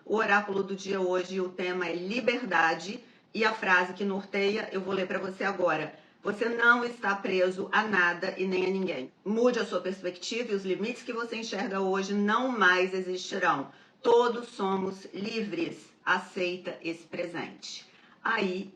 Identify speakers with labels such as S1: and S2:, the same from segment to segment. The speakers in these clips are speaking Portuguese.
S1: O oráculo do dia hoje, o tema é liberdade, e a frase que norteia, eu vou ler para você agora. Você não está preso a nada e nem a ninguém. Mude a sua perspectiva e os limites que você enxerga hoje não mais existirão. Todos somos livres. Aceita esse presente. Aí,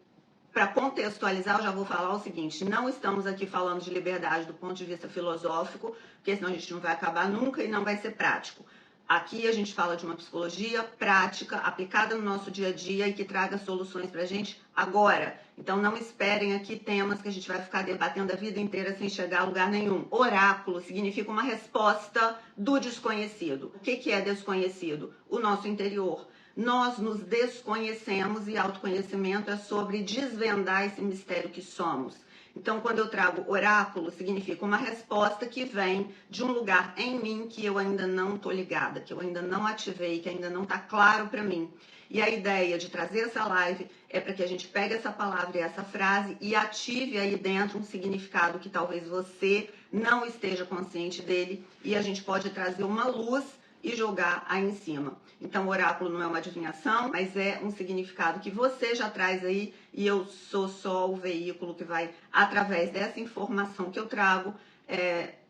S1: para contextualizar, eu já vou falar o seguinte: não estamos aqui falando de liberdade do ponto de vista filosófico, porque senão a gente não vai acabar nunca e não vai ser prático. Aqui a gente fala de uma psicologia prática, aplicada no nosso dia a dia e que traga soluções para a gente agora. Então não esperem aqui temas que a gente vai ficar debatendo a vida inteira sem chegar a lugar nenhum. Oráculo significa uma resposta do desconhecido. O que é desconhecido? O nosso interior. Nós nos desconhecemos e autoconhecimento é sobre desvendar esse mistério que somos. Então, quando eu trago oráculo, significa uma resposta que vem de um lugar em mim que eu ainda não estou ligada, que eu ainda não ativei, que ainda não está claro para mim. E a ideia de trazer essa live é para que a gente pegue essa palavra e essa frase e ative aí dentro um significado que talvez você não esteja consciente dele, e a gente pode trazer uma luz e jogar aí em cima. Então, o oráculo não é uma adivinhação, mas é um significado que você já traz aí, e eu sou só o veículo que vai, através dessa informação que eu trago,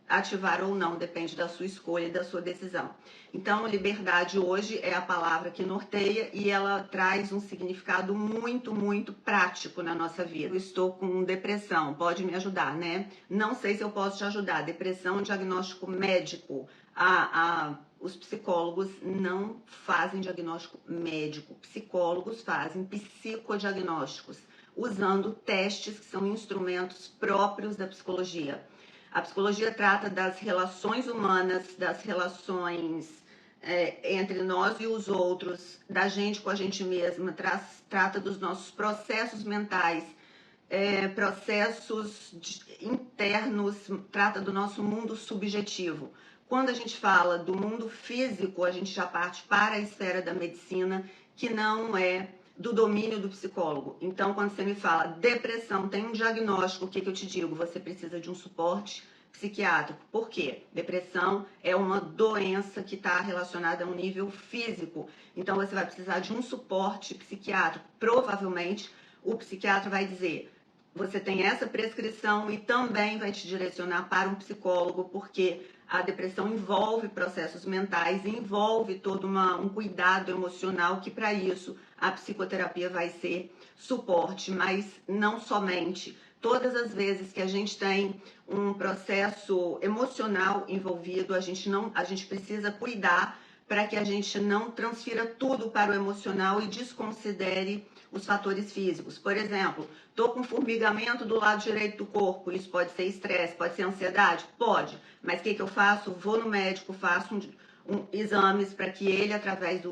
S1: ativar ou não, depende da sua escolha e da sua decisão. Então, liberdade hoje é a palavra que norteia e ela traz um significado muito, muito prático na nossa vida. Eu estou com depressão, pode me ajudar, né? Não sei se eu posso te ajudar. Depressão é um diagnóstico médico. Os psicólogos não fazem diagnóstico médico. Psicólogos fazem psicodiagnósticos, usando testes que são instrumentos próprios da psicologia. A psicologia trata das relações humanas, das relações entre nós e os outros, da gente com a gente mesma, trata dos nossos processos mentais, processos internos, trata do nosso mundo subjetivo. Quando a gente fala do mundo físico, a gente já parte para a esfera da medicina, que não é do domínio do psicólogo. Então, quando você me fala depressão, tem um diagnóstico, o que eu te digo? Você precisa de um suporte psiquiátrico. Por quê? Depressão é uma doença que está relacionada a um nível físico. Então, você vai precisar de um suporte psiquiátrico. Provavelmente, o psiquiatra vai dizer: você tem essa prescrição, e também vai te direcionar para um psicólogo, porque a depressão envolve processos mentais, envolve todo um cuidado emocional, que para isso a psicoterapia vai ser suporte, mas não somente. Todas as vezes que a gente tem um processo emocional envolvido, a gente precisa cuidar para que a gente não transfira tudo para o emocional e desconsidere os fatores físicos. Por exemplo, estou com formigamento do lado direito do corpo, isso pode ser estresse, pode ser ansiedade? Pode, mas o que eu faço? Vou no médico, faço exames para que ele, através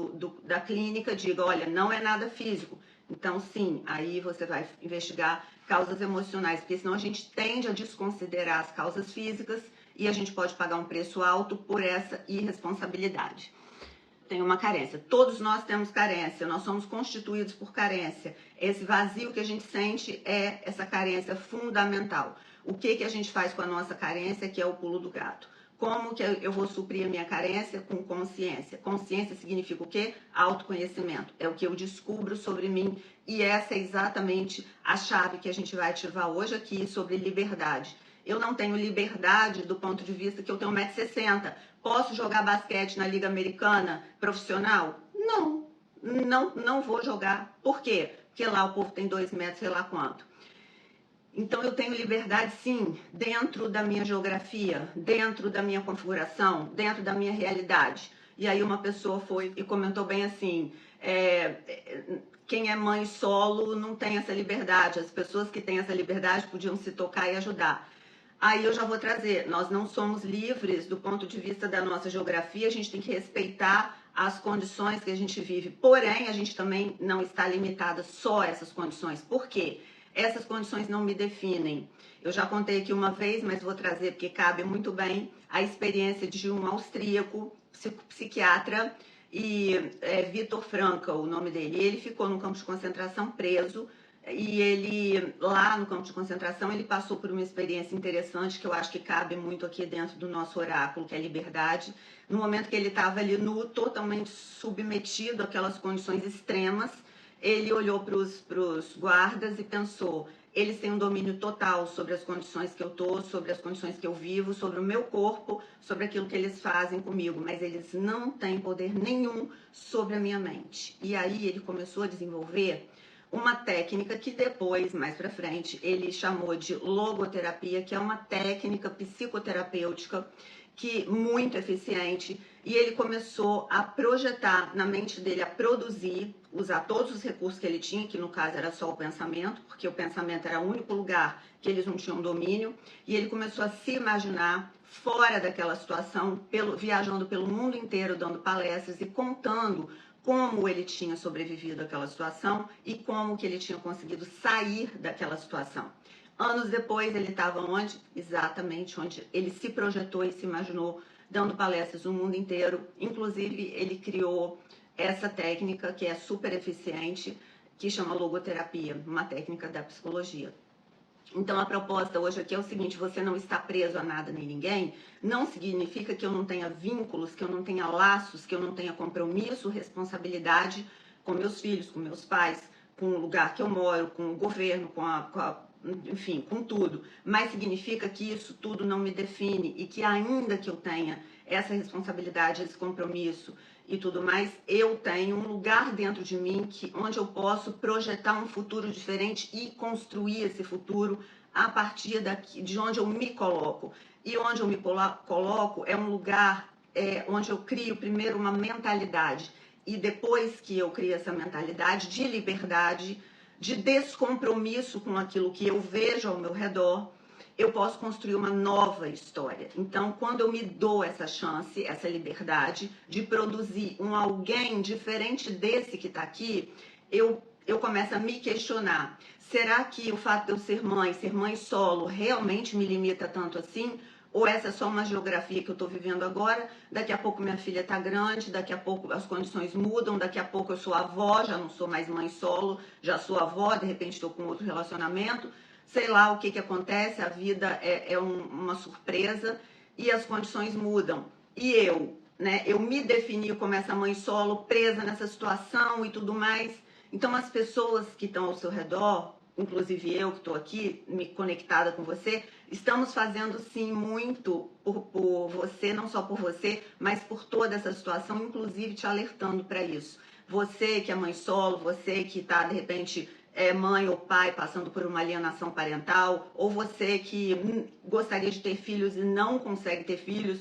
S1: da clínica, diga: olha, não é nada físico. Então, sim, aí você vai investigar causas emocionais, porque senão a gente tende a desconsiderar as causas físicas e a gente pode pagar um preço alto por essa irresponsabilidade. Tem uma carência. Todos nós temos carência, nós somos constituídos por carência. Esse vazio que a gente sente é essa carência fundamental. O que a gente faz com a nossa carência, que é o pulo do gato? Como que eu vou suprir a minha carência? Com consciência. Consciência significa o quê? Autoconhecimento. É o que eu descubro sobre mim, e essa é exatamente a chave que a gente vai ativar hoje aqui sobre liberdade. Eu não tenho liberdade do ponto de vista que eu tenho 1,60 m. Posso jogar basquete na Liga Americana profissional? Não vou jogar. Por quê? Porque lá o povo tem 2 metros, sei lá quanto. Então eu tenho liberdade, sim, dentro da minha geografia, dentro da minha configuração, dentro da minha realidade. E aí uma pessoa foi e comentou bem assim: quem é mãe solo não tem essa liberdade. As pessoas que têm essa liberdade podiam se tocar e ajudar. Aí eu já vou trazer: nós não somos livres do ponto de vista da nossa geografia, a gente tem que respeitar as condições que a gente vive. Porém, a gente também não está limitada só a essas condições. Por quê? Essas condições não me definem. Eu já contei aqui uma vez, mas vou trazer porque cabe muito bem, a experiência de um austríaco, psiquiatra, e Viktor Frankl, o nome dele. Ele ficou no campo de concentração preso, E ele, lá no campo de concentração, ele passou por uma experiência interessante que eu acho que cabe muito aqui dentro do nosso oráculo, que é a liberdade. No momento que ele estava ali nu, totalmente submetido àquelas condições extremas, ele olhou para os guardas e pensou: eles têm um domínio total sobre as condições que eu estou, sobre as condições que eu vivo, sobre o meu corpo, sobre aquilo que eles fazem comigo, mas eles não têm poder nenhum sobre a minha mente. E aí ele começou a desenvolver uma técnica que depois, mais para frente, ele chamou de logoterapia, que é uma técnica psicoterapêutica que muito eficiente, e ele começou a projetar na mente dele, a produzir, usar todos os recursos que ele tinha, que no caso era só o pensamento, porque o pensamento era o único lugar que eles não tinham domínio, e ele começou a se imaginar fora daquela situação, viajando pelo mundo inteiro, dando palestras e contando como ele tinha sobrevivido àquela situação e como que ele tinha conseguido sair daquela situação. Anos depois, ele estava onde? Exatamente onde ele se projetou e se imaginou, dando palestras no mundo inteiro. Inclusive, ele criou essa técnica que é super eficiente, que chama logoterapia, uma técnica da psicologia. Então, a proposta hoje aqui é o seguinte: você não está preso a nada nem ninguém, não significa que eu não tenha vínculos, que eu não tenha laços, que eu não tenha compromisso, responsabilidade com meus filhos, com meus pais, com o lugar que eu moro, com o governo, enfim, com tudo. Mas significa que isso tudo não me define e que ainda que eu tenha essa responsabilidade, esse compromisso e tudo mais, eu tenho um lugar dentro de mim onde eu posso projetar um futuro diferente e construir esse futuro a partir de onde eu me coloco. E onde eu me coloco é um lugar onde eu crio primeiro uma mentalidade, e depois que eu crio essa mentalidade de liberdade, de descompromisso com aquilo que eu vejo ao meu redor, eu posso construir uma nova história. Então, quando eu me dou essa chance, essa liberdade de produzir um alguém diferente desse que está aqui, eu começo a me questionar: será que o fato de eu ser mãe solo, realmente me limita tanto assim? Ou essa é só uma geografia que eu estou vivendo agora? Daqui a pouco minha filha está grande, daqui a pouco as condições mudam, daqui a pouco eu sou avó, já não sou mais mãe solo, já sou avó, de repente estou com outro relacionamento. Sei lá o que acontece, a vida é uma surpresa e as condições mudam. E eu me defini como essa mãe solo, presa nessa situação e tudo mais. Então, as pessoas que estão ao seu redor, inclusive eu que estou aqui, me conectada com você, estamos fazendo sim muito por você, não só por você, mas por toda essa situação, inclusive te alertando para isso. Você que é mãe solo, você que está, de repente, mãe ou pai passando por uma alienação parental, ou você que gostaria de ter filhos e não consegue ter filhos,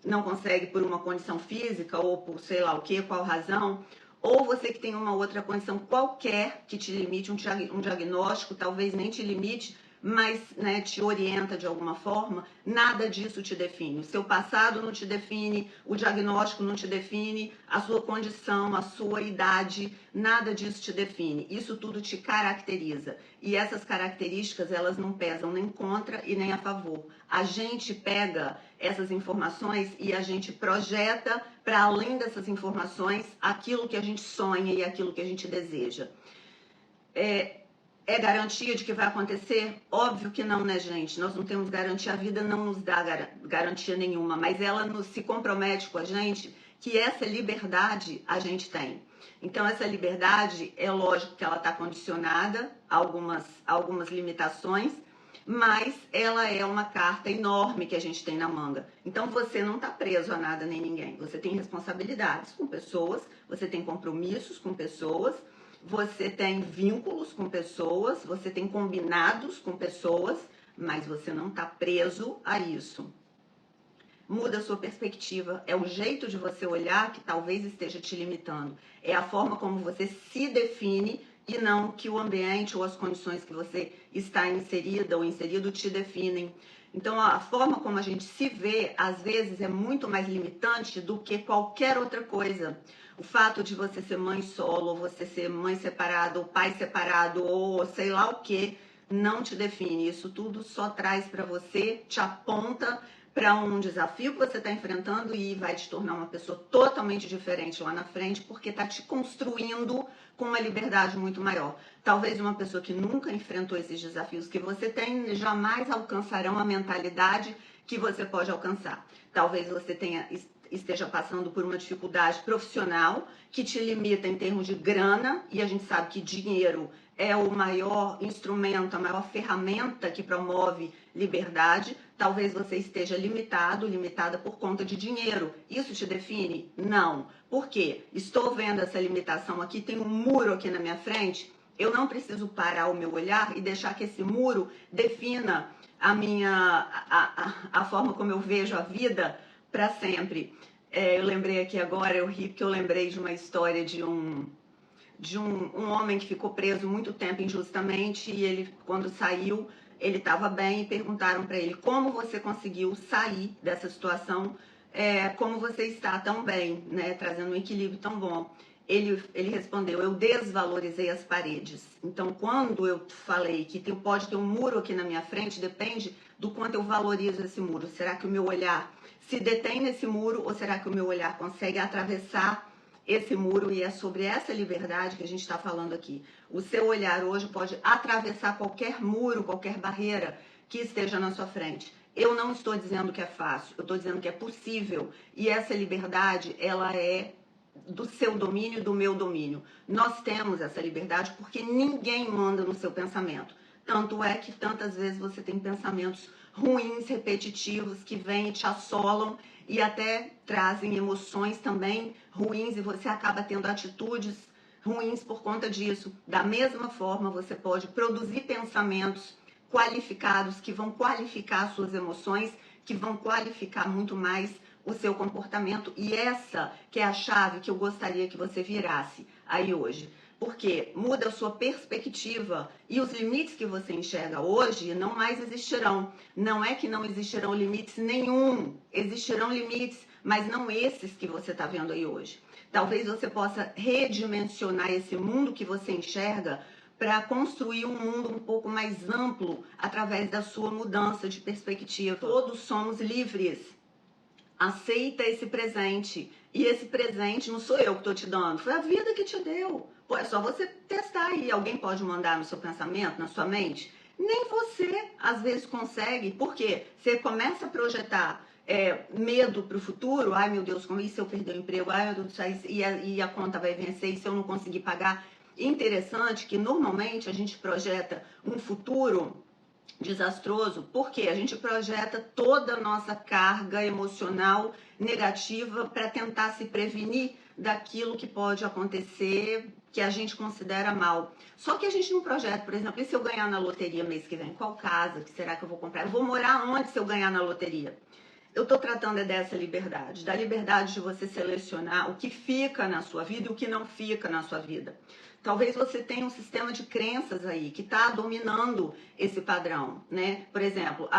S1: não consegue por uma condição física ou por sei lá o que, qual razão, ou você que tem uma outra condição qualquer que te limite, um diagnóstico, talvez nem te limite, mas te orienta de alguma forma, nada disso te define. O seu passado não te define, o diagnóstico não te define, a sua condição, a sua idade, nada disso te define. Isso tudo te caracteriza. E essas características, elas não pesam nem contra e nem a favor. A gente pega essas informações e a gente projeta para além dessas informações aquilo que a gente sonha e aquilo que a gente deseja. É garantia de que vai acontecer? Óbvio que não, né, gente? Nós não temos garantia, a vida não nos dá garantia nenhuma, mas ela se compromete com a gente que essa liberdade a gente tem. Então, essa liberdade, é lógico que ela está condicionada a algumas limitações, mas ela é uma carta enorme que a gente tem na manga. Então, você não está preso a nada nem ninguém. Você tem responsabilidades com pessoas, você tem compromissos com pessoas, você tem vínculos com pessoas, você tem combinados com pessoas, mas você não está preso a isso. Muda a sua perspectiva, é o jeito de você olhar que talvez esteja te limitando. É a forma como você se define e não que o ambiente ou as condições que você está inserida ou inserido te definem. Então, a forma como a gente se vê, às vezes, é muito mais limitante do que qualquer outra coisa. O fato de você ser mãe solo, ou você ser mãe separada, ou pai separado, ou sei lá o que, não te define. Isso tudo só traz para você, te aponta para um desafio que você está enfrentando e vai te tornar uma pessoa totalmente diferente lá na frente, porque está te construindo com uma liberdade muito maior. Talvez uma pessoa que nunca enfrentou esses desafios que você tem jamais alcançarão a mentalidade que você pode alcançar. Talvez você esteja passando por uma dificuldade profissional que te limita em termos de grana, e a gente sabe que dinheiro é o maior instrumento, a maior ferramenta que promove liberdade. Talvez você esteja limitada por conta de dinheiro. Isso te define? Não. Por quê? Estou vendo essa limitação aqui, tem um muro aqui na minha frente, eu não preciso parar o meu olhar e deixar que esse muro defina a forma como eu vejo a vida para sempre. Eu lembrei aqui agora, eu ri porque eu lembrei de uma história de um homem que ficou preso muito tempo injustamente, e ele, quando saiu, ele estava bem, e perguntaram para ele: como você conseguiu sair dessa situação, como você está tão bem, né, trazendo um equilíbrio tão bom? Ele respondeu: eu desvalorizei as paredes. Então, quando eu falei que pode ter um muro aqui na minha frente, depende do quanto eu valorizo esse muro. Será que o meu olhar se detém nesse muro, ou será que o meu olhar consegue atravessar esse muro? E é sobre essa liberdade que a gente está falando aqui. O seu olhar hoje pode atravessar qualquer muro, qualquer barreira que esteja na sua frente. Eu não estou dizendo que é fácil, eu estou dizendo que é possível. E essa liberdade, ela é do seu domínio e do meu domínio. Nós temos essa liberdade porque ninguém manda no seu pensamento. Tanto é que tantas vezes você tem pensamentos ruins, repetitivos, que vêm e te assolam e até trazem emoções também ruins, e você acaba tendo atitudes ruins por conta disso. Da mesma forma, você pode produzir pensamentos qualificados que vão qualificar suas emoções, que vão qualificar muito mais o seu comportamento. E essa que é a chave que eu gostaria que você virasse aí hoje. Porque muda a sua perspectiva, e os limites que você enxerga hoje não mais existirão. Não é que não existirão limites nenhum, existirão limites, mas não esses que você está vendo aí hoje. Talvez você possa redimensionar esse mundo que você enxerga para construir um mundo um pouco mais amplo através da sua mudança de perspectiva. Todos somos livres. Aceita esse presente. E esse presente não sou eu que estou te dando, foi a vida que te deu. Pô, é só você testar aí. Alguém pode mandar no seu pensamento, na sua mente? Nem você, às vezes, consegue. Por quê? Você começa a projetar medo para o futuro. Ai, meu Deus, como isso, se eu perder o emprego? Ai, meu Deus do céu, e a conta vai vencer, e se eu não conseguir pagar? Interessante que, normalmente, a gente projeta um futuro desastroso, porque a gente projeta toda a nossa carga emocional negativa para tentar se prevenir daquilo que pode acontecer, que a gente considera mal. Só que a gente não projeta, por exemplo, e se eu ganhar na loteria mês que vem? Qual casa que será que eu vou comprar? Eu vou morar onde se eu ganhar na loteria? Eu estou tratando dessa liberdade, da liberdade de você selecionar o que fica na sua vida e o que não fica na sua vida. Talvez você tenha um sistema de crenças aí que está dominando esse padrão, né? Por exemplo,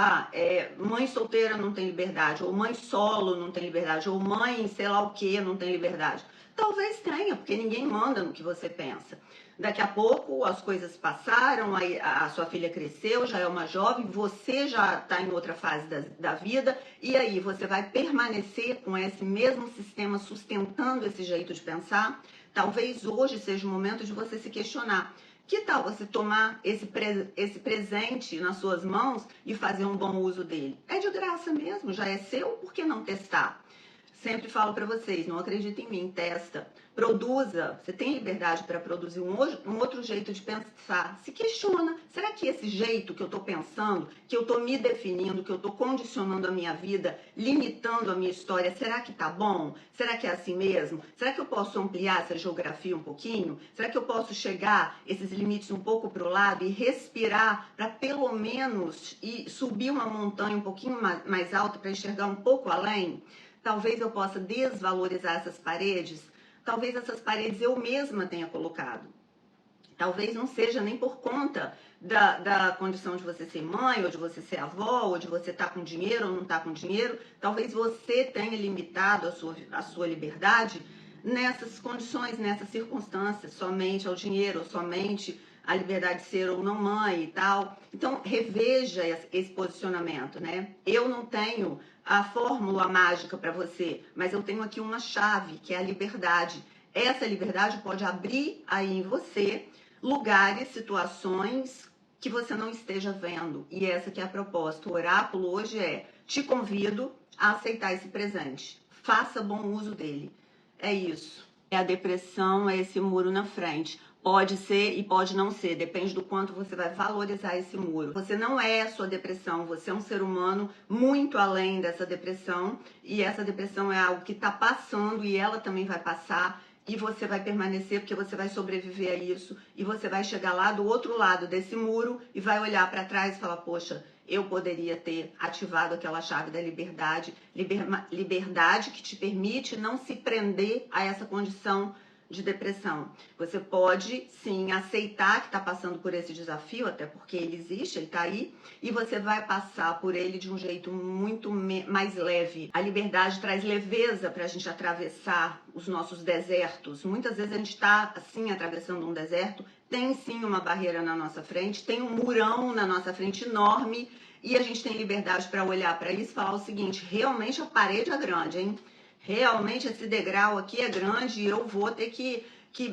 S1: mãe solteira não tem liberdade, ou mãe solo não tem liberdade, ou mãe sei lá o que não tem liberdade. Talvez tenha, porque ninguém manda no que você pensa. Daqui a pouco as coisas passaram, a sua filha cresceu, já é uma jovem, você já está em outra fase da vida, e aí você vai permanecer com esse mesmo sistema sustentando esse jeito de pensar? Talvez hoje seja o momento de você se questionar. Que tal você tomar esse presente nas suas mãos e fazer um bom uso dele? É de graça mesmo, já é seu, por que não testar? Sempre falo para vocês, não acredita em mim, testa, produza. Você tem liberdade para produzir um outro jeito de pensar. Se questiona, será que esse jeito que eu estou pensando, que eu estou me definindo, que eu estou condicionando a minha vida, limitando a minha história, será que tá bom? Será que é assim mesmo? Será que eu posso ampliar essa geografia um pouquinho? Será que eu posso chegar esses limites um pouco para o lado e respirar para pelo menos subir uma montanha um pouquinho mais alta para enxergar um pouco além? Talvez eu possa desvalorizar essas paredes. Talvez essas paredes eu mesma tenha colocado. Talvez não seja nem por conta da condição de você ser mãe, ou de você ser avó, ou de você estar com dinheiro ou não estar com dinheiro. Talvez você tenha limitado a sua liberdade nessas condições, nessas circunstâncias, somente ao dinheiro, ou somente a liberdade de ser ou não mãe e tal. Então, reveja esse posicionamento, né? Eu não tenho a fórmula mágica para você, mas eu tenho aqui uma chave, que é a liberdade. Essa liberdade pode abrir aí em você lugares, situações que você não esteja vendo. E essa que é a proposta. O oráculo hoje é: te convido a aceitar esse presente. Faça bom uso dele. É isso. É a depressão, é esse muro na frente. Pode ser e pode não ser, depende do quanto você vai valorizar esse muro. Você não é a sua depressão, você é um ser humano muito além dessa depressão, e essa depressão é algo que está passando e ela também vai passar, e você vai permanecer porque você vai sobreviver a isso, e você vai chegar lá do outro lado desse muro e vai olhar para trás e falar: poxa, eu poderia ter ativado aquela chave da liberdade, liberdade que te permite não se prender a essa condição de depressão. Você pode, sim, aceitar que está passando por esse desafio, até porque ele existe, ele está aí, e você vai passar por ele de um jeito muito mais leve. A liberdade traz leveza para a gente atravessar os nossos desertos. Muitas vezes a gente está, assim, atravessando um deserto, tem, sim, uma barreira na nossa frente, tem um murão na nossa frente enorme, e a gente tem liberdade para olhar para isso e falar o seguinte: realmente a parede é grande, hein? Realmente esse degrau aqui é grande e eu vou ter que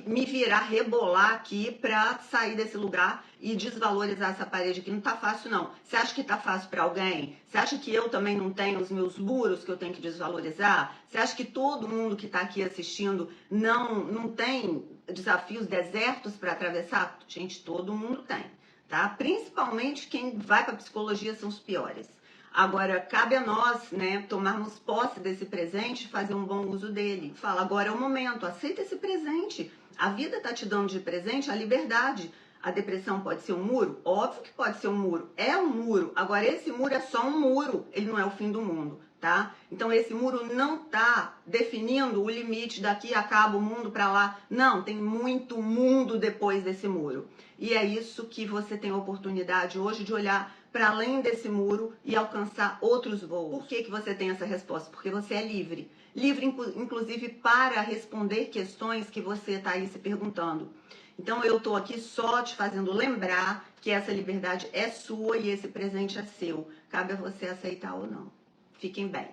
S1: me virar, rebolar aqui para sair desse lugar e desvalorizar essa parede aqui. Não tá fácil, não. Você acha que tá fácil para alguém? Você acha que eu também não tenho os meus muros que eu tenho que desvalorizar? Você acha que todo mundo que tá aqui assistindo não tem desafios, desertos para atravessar? Gente, todo mundo tem, tá? Principalmente quem vai para psicologia são os piores. Agora, cabe a nós, né, tomarmos posse desse presente e fazer um bom uso dele. Fala: agora é o momento, aceita esse presente. A vida está te dando de presente a liberdade. A depressão pode ser um muro? Óbvio que pode ser um muro. É um muro. Agora, esse muro é só um muro. Ele não é o fim do mundo, tá? Então, esse muro não está definindo o limite, daqui acaba o mundo para lá. Não, tem muito mundo depois desse muro. E é isso que você tem a oportunidade hoje de olhar para além desse muro e alcançar outros voos. Por que você tem essa resposta? Porque você é livre. Livre, inclusive, para responder questões que você está aí se perguntando. Então, eu estou aqui só te fazendo lembrar que essa liberdade é sua e esse presente é seu. Cabe a você aceitar ou não. Fiquem bem.